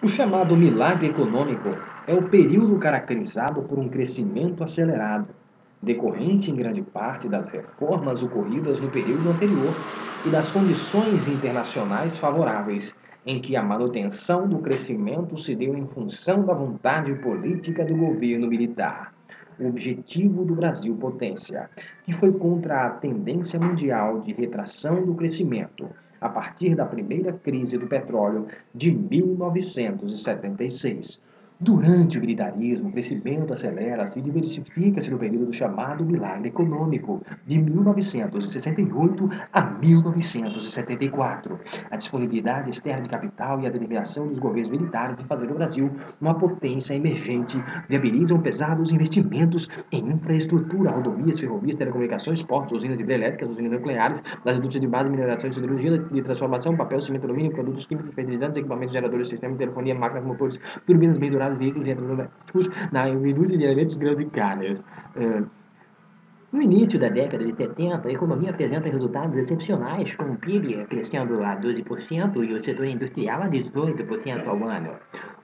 O chamado milagre econômico é o período caracterizado por um crescimento acelerado, decorrente em grande parte das reformas ocorridas no período anterior e das condições internacionais favoráveis, em que a manutenção do crescimento se deu em função da vontade política do governo militar. O objetivo do Brasil potência, que foi contra a tendência mundial de retração do crescimento, a partir da primeira crise do petróleo de 1976. Durante o militarismo, o crescimento acelera-se e diversifica-se no período chamado milagre econômico, de 1968 a 1974. A disponibilidade externa de capital e a determinação dos governos militares de fazer do Brasil uma potência emergente viabilizam pesados investimentos em infraestrutura, rodovias, ferrovias, telecomunicações, portos, usinas hidrelétricas, usinas nucleares, das indústrias de base, mineração, siderurgia, de transformação, papel, cimento, alumínio, produtos químicos, fertilizantes, equipamentos geradores, sistemas de telefonia, máquinas, motores, turbinas, bem-durados, veículos e eletrodomésticos, na indústria de alimentos, grãos e carnes. No início da década de 70, a economia apresenta resultados excepcionais, com o PIB crescendo a 12% e o setor industrial a 18% ao ano.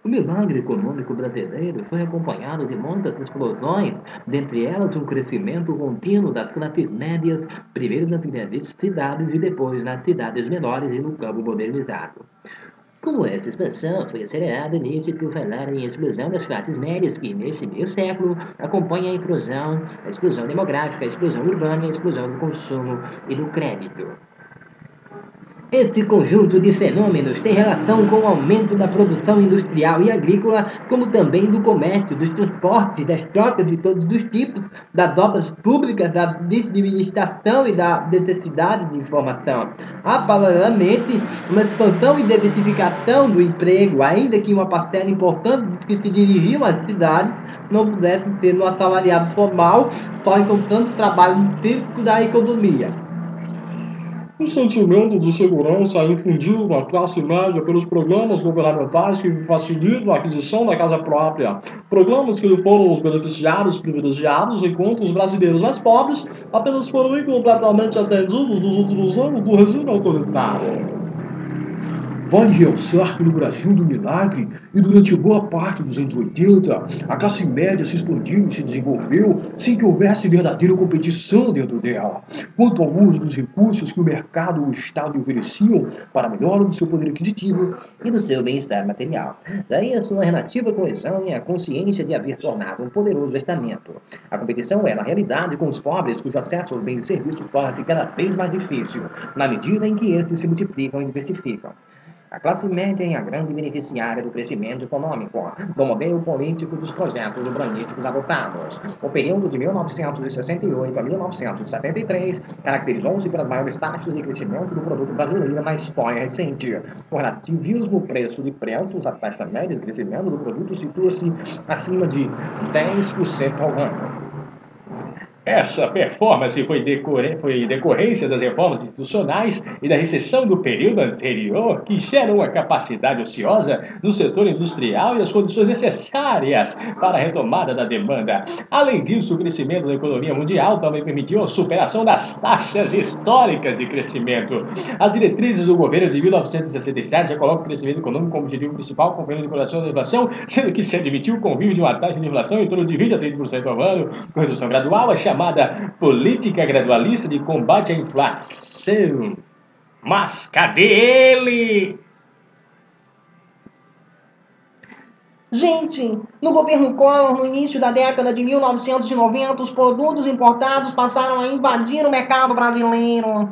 O milagre econômico brasileiro foi acompanhado de muitas explosões, dentre elas um crescimento contínuo das classes médias, primeiro nas grandes cidades e depois nas cidades menores e no campo modernizado. Como essa expansão foi acelerada, nisso falar em explosão das classes médias, que nesse meio século acompanha a explosão demográfica, a explosão urbana e a explosão do consumo e do crédito. Esse conjunto de fenômenos tem relação com o aumento da produção industrial e agrícola, como também do comércio, dos transportes, das trocas de todos os tipos, das obras públicas, da administração e da necessidade de informação. Há, paralelamente, uma expansão e diversificação do emprego, ainda que uma parcela importante dos que se dirigiam às cidades não pudesse ter no assalariado formal, só encontrando trabalho típico da economia. O sentimento de segurança é infundido na classe média pelos programas governamentais que facilitam a aquisição da casa própria, programas que foram os beneficiários privilegiados, enquanto os brasileiros mais pobres apenas foram incompletamente atendidos nos últimos anos do regime autoritário. Vale realçar que no Brasil do milagre e durante boa parte dos anos 80, a classe média se expandiu e se desenvolveu sem que houvesse verdadeira competição dentro dela. Quanto ao uso dos recursos que o mercado e o Estado ofereciam para a melhora do seu poder aquisitivo e do seu bem-estar material. Daí a sua relativa coesão e a consciência de haver tornado um poderoso estamento. A competição é, na realidade, com os pobres, cujo acesso aos bens e serviços torna-se cada vez mais difícil, na medida em que estes se multiplicam e diversificam. A classe média é a grande beneficiária do crescimento econômico, do modelo político dos projetos urbanísticos adotados. O período de 1968 a 1973 caracterizou-se pelas maiores taxas de crescimento do produto brasileiro na história recente. O relativismo preço de preços, a taxa média de crescimento do produto situa-se acima de 10% ao ano. Essa performance foi decorrência das reformas institucionais e da recessão do período anterior, que geram a capacidade ociosa do setor industrial e as condições necessárias para a retomada da demanda. Além disso, o crescimento da economia mundial também permitiu a superação das taxas históricas de crescimento. As diretrizes do governo de 1967 já colocam o crescimento econômico como objetivo principal, com de correção da inflação, sendo que se admitiu o convívio de uma taxa de inflação em torno de 20 a 30% ao ano, com redução gradual, a chamada política gradualista de combate à inflação. Mas cadê ele? Gente, no governo Collor, no início da década de 1990, os produtos importados passaram a invadir o mercado brasileiro.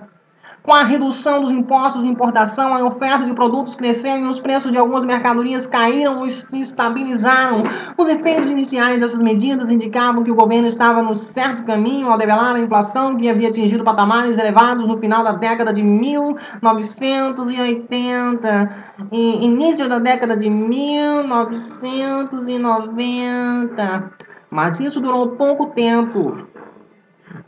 Com a redução dos impostos de importação, a oferta de produtos cresceu e os preços de algumas mercadorias caíram e se estabilizaram. Os efeitos iniciais dessas medidas indicavam que o governo estava no certo caminho ao debelar a inflação que havia atingido patamares elevados no final da década de 1980 e início da década de 1990. Mas isso durou pouco tempo.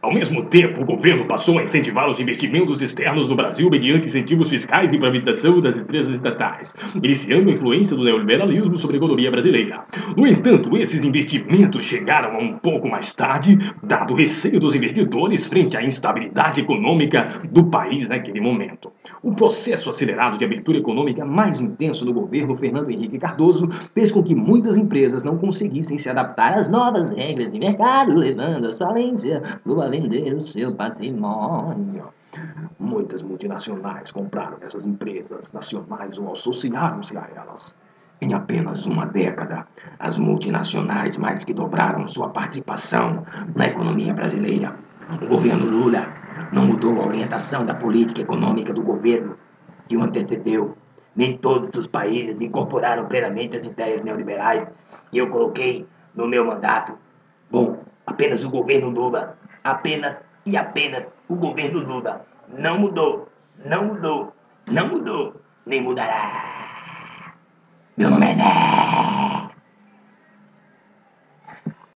Ao mesmo tempo, o governo passou a incentivar os investimentos externos no Brasil mediante incentivos fiscais e privatização das empresas estatais, iniciando a influência do neoliberalismo sobre a economia brasileira. No entanto, esses investimentos chegaram a um pouco mais tarde, dado o receio dos investidores frente à instabilidade econômica do país naquele momento. O processo acelerado de abertura econômica mais intenso do governo Fernando Henrique Cardoso fez com que muitas empresas não conseguissem se adaptar às novas regras de mercado, levando à falência ou a vender o seu patrimônio. Muitas multinacionais compraram essas empresas nacionais ou associaram-se a elas. Em apenas uma década, as multinacionais mais que dobraram sua participação na economia brasileira. O governo Lula não mudou a orientação da política econômica do governo que o antecedeu. Nem todos os países incorporaram plenamente as ideias neoliberais que eu coloquei no meu mandato. Bom, apenas o governo Lula, apenas o governo Lula não mudou, nem mudará. Meu nome é Né.